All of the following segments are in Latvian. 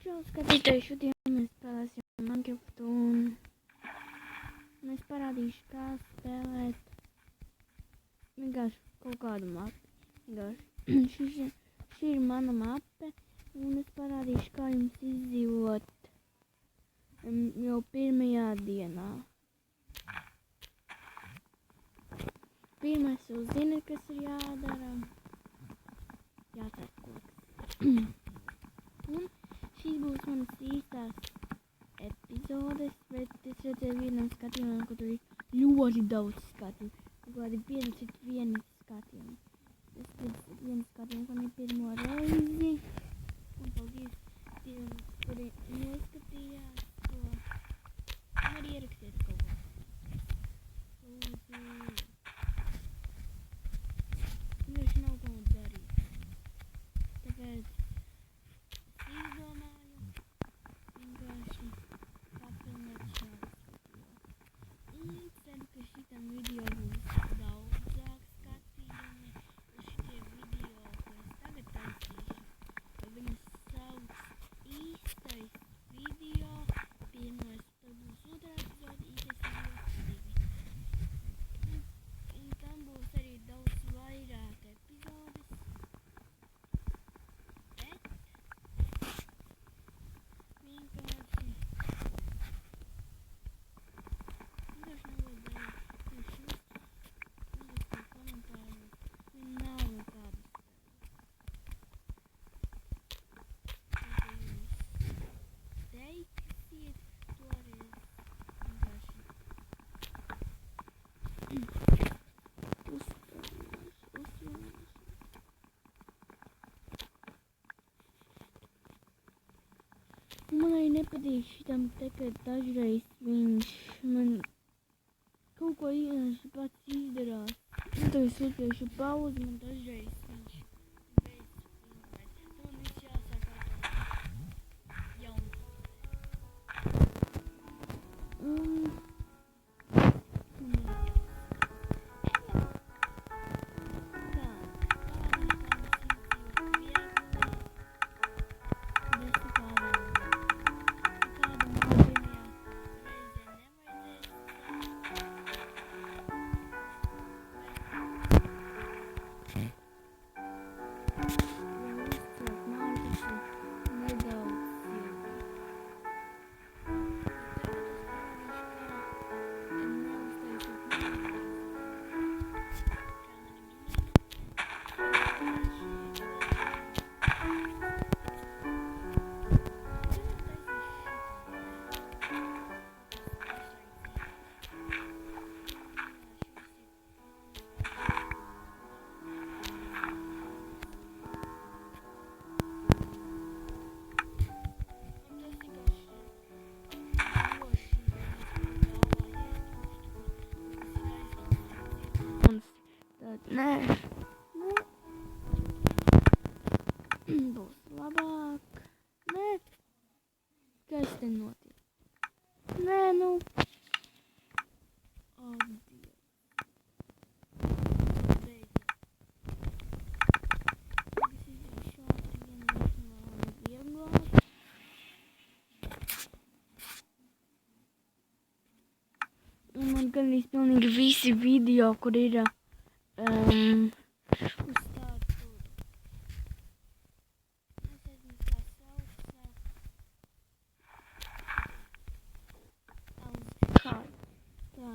Čau skatītāji, šodien mēs spēlēsim Minecraft un es parādīšu, kā spēlēt vienkārši kaut kādu mapu. Šī ir mana mape un es parādīšu, kā jums izdzīvot jau pirmajā dienā. Pirmais jūs zināt, kas ir jādara. Jācer koks. Un šīs būs manas īstās epizodes, bet es redzēju vienam skatījumam, ka tur ir ļoti daudz skatījumu. Kaut kādi 51 skatījumi. Es redzēju vienu skatījumu, kam ir pirmo reizi. Un paldies tiem, kuri neskatījās to. Un arī ierakstiet kaut ko. Lūdzu. Vienkārši nav ko darīt. Tāpēc es izdomāju vienkārši papilnēt šādu video. Un ceru, ka šitam video būs daudzāk skatījumi. Šitie video, ko es tagad taisīšu, viņus sauc īstais video. Pirmais, tad būs otrā epizode, īstais video 2. Un tam būs arī daudz vairāk epizodes. Bet vienkārši nevar darīt šos. Uzrakstiet komentārus. Nav nekādas teiksiet, to arī vienkārši uzsvēršu. Man arī nepatīk šitam te, ka dažreiz viņš man kaut ko īpaši pats izdarās. Un tad es uzspiešu pauzi, man dažreiz viņš beidz filmēt. Tad man viss jāsāk atkal jaunu. Nē, būs labāk. Nē, kas te notiek? Nē, nu. Dievs. Beidzot. Es izdarīšu ātri vienu lietu no vieglāk. Un man gandrīz pilnīgi visi video, kur ir uz tādu tur. Es nezinu, kā sauc. Kā. Tā.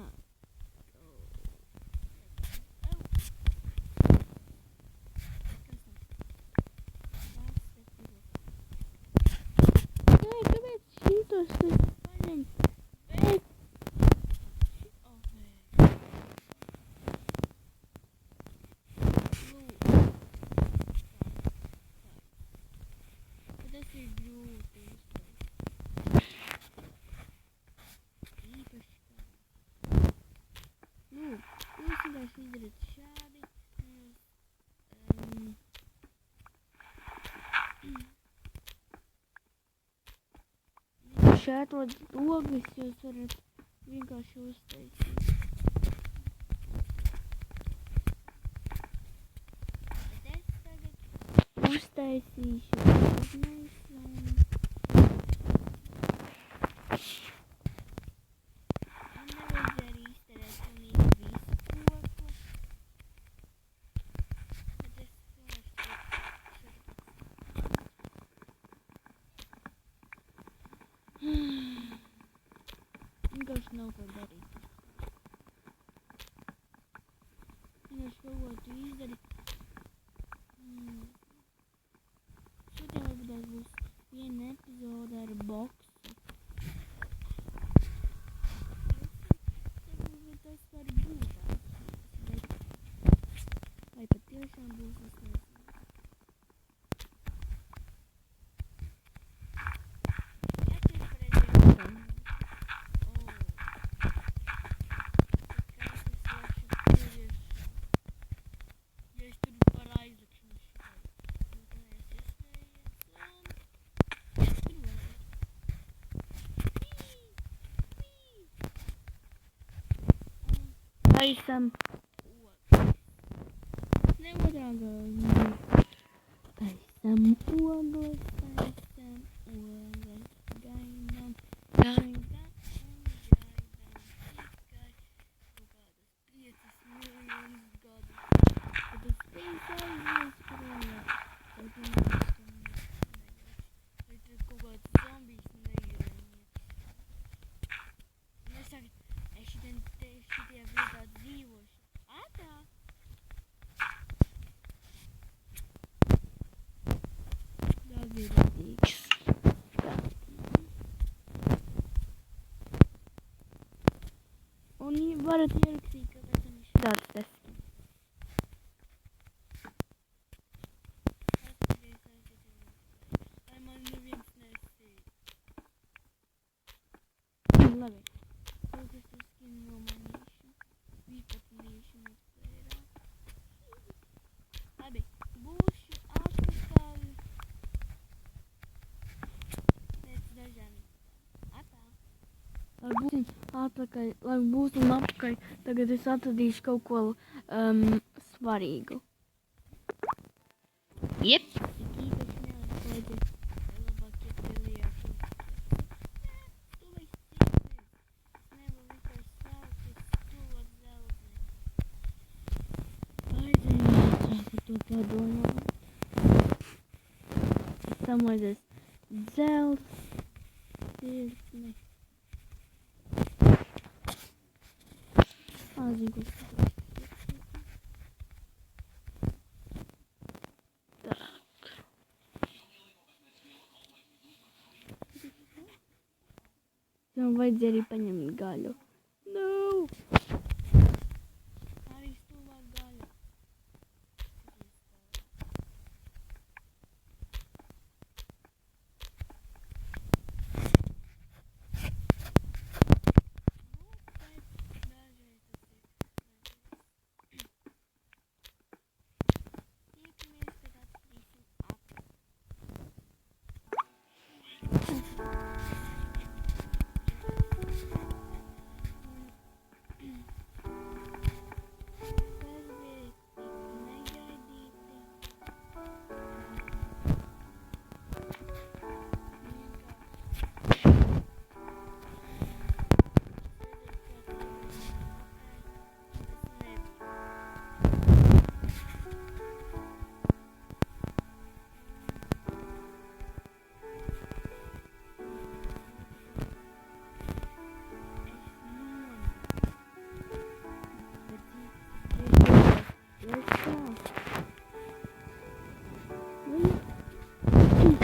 Nē, kāpēc šitos tu paņem? Tas ir grūti izdarīt. Īpaši kā. Jūs vienkārši izdarat šādi. Šādi logus jūs varat vienkārši uztaisīt. Bet es tagad uztaisīšu magnēsu. Man nevajadzēja arī izterēt pilnīgi visu koku. Bet es vienkārši nav ko darīt. Vienkārši kaut ko tu izdari. Šodien varbūt būs viena epizode ar boksu. Varbūt tas var būt tāds. Vai patiešām būs, es nezinu. Taisam ne otrā galā. Taisam ogles, gaidām un gaidām tikai kaut kādas 5 miljonus gadu. Kad tas viss aizies projām, tad vai tur kaut kāds zombijs neierēmies. Un es saku, šitie vietā dzīvoši. Ātā! Tas ir radīgs. Un varat ierakstīt, kāpēc viņš ir tāds teskins. Lai man neviens nesīt. Labi. Kaut es to skinu nomainīšu. Vispatnīšu multiplayerā. Labi. Būšu atpakaļ. Pēc dažām minūtēm. Atā. Lai būsim atpakaļ. Lai būsim atpakaļ. Tagad es atradīšu kaut ko svarīgu. Jep. Samaizies dzelts, sirsni. Āzīgos. Tā. Man vajadzēja arī paņemt gaļu. No! Arī stulā gaļa.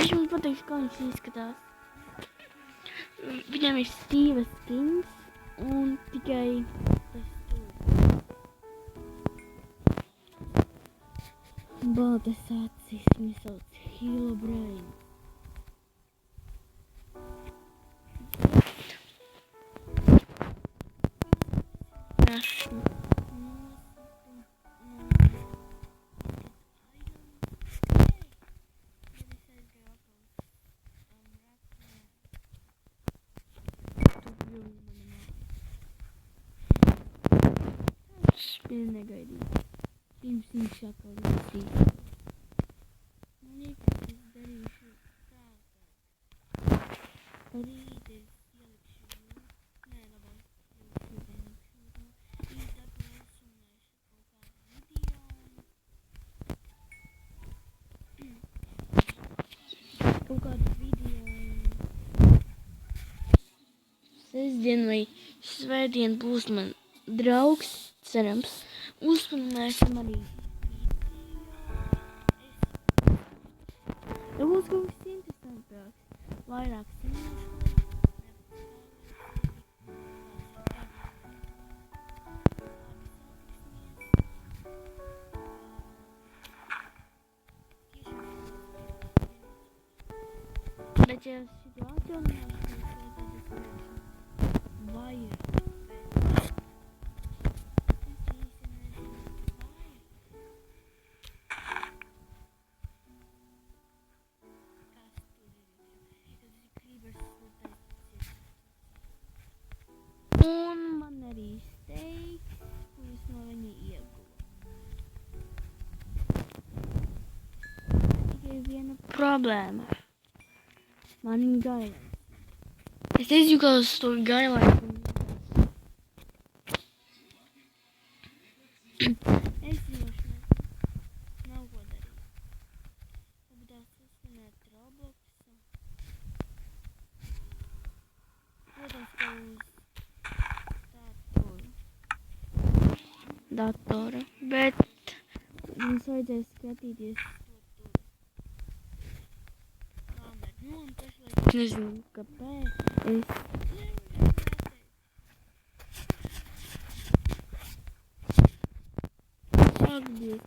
Es jums pateikšu, kā viņš izskatās. Viņam ir Steve skins un tikai tas tur. Baltas acis, viņu sauc Herobrine. Spēļ negaidīt. Pirms viņš atkal izsīs. Man kaut kādu video sestdien vai svētdien būs man draugs, cerams, uzfilmēsim arī video. Būs kaut kas interesantāks, vairāk zināšanas. Bet ja šito atjaunināšu, tad vairāk. Un man arī steiks, ko es no viņa ieguvu. Tikai viena problēma. Man ir gailais. Es teicu, ka uz to gailais. Es zinošu, nav ko darīt. Varbūt tās uzsvinēt Robloxu. Protams, ka uz datora. Bet mums vajadzēs skatīties to tur. Nu, un pašlaik es nezinu, kāpēc es... Atbies.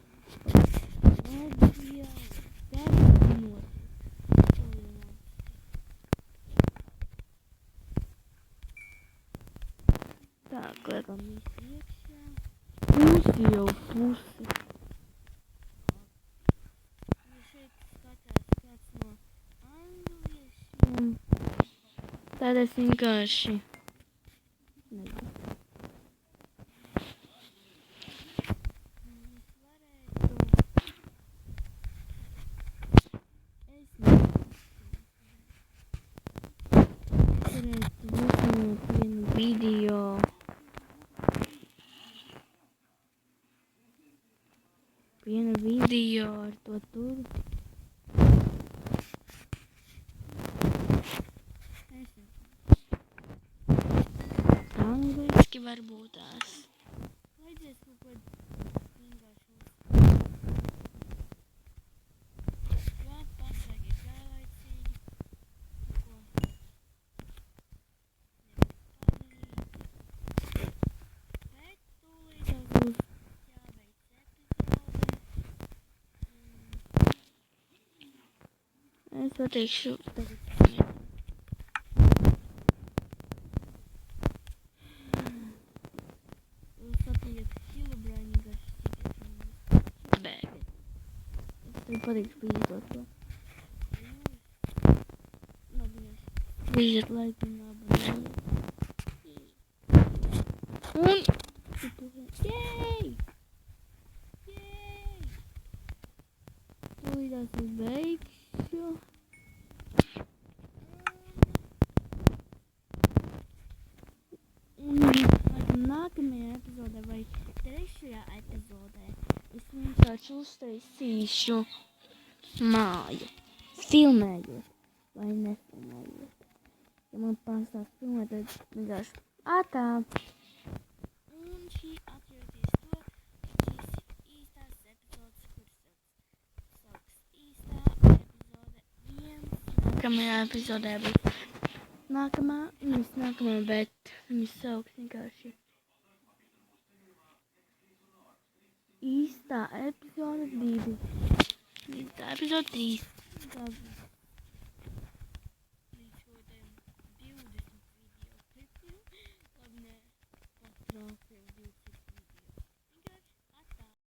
Tā, liekam visu iekšā. Pusi jau pusi. Ja šeit skatās kāds no angliešiem, tad es vienkārši nezinu. Vienu video ar to tur. Angliski varbūt tās. Vajadzēs kaut ko vienkārši jā, pašlaik ir gailācīgi. Ko bet tūlīt būs jābeidz epizode. Es pateikšu tagad. Jūs saprotiet, Hilobraini garšķīties. Bēg. Es tev pateikšu pīdot to. Bīžat laiku un abonējiet. Un... Jej! Jej! Tūlītās es beigšu. Nākamajā epizodē vai trešajā epizodē es vienkārši uztaisīšu māju. Filmējot vai nefilmējot. Ja man pārstās filmēt, tad vienkārši ātā. Un šī atcerieties to, šīs īstās epizodes, kuras sauks īstā epizode 1. Nākamajā epizodē būs nākamā, nevis nākamā, bet viņas sauks vienkārši īstā epizode 2. Īstā epizode 3.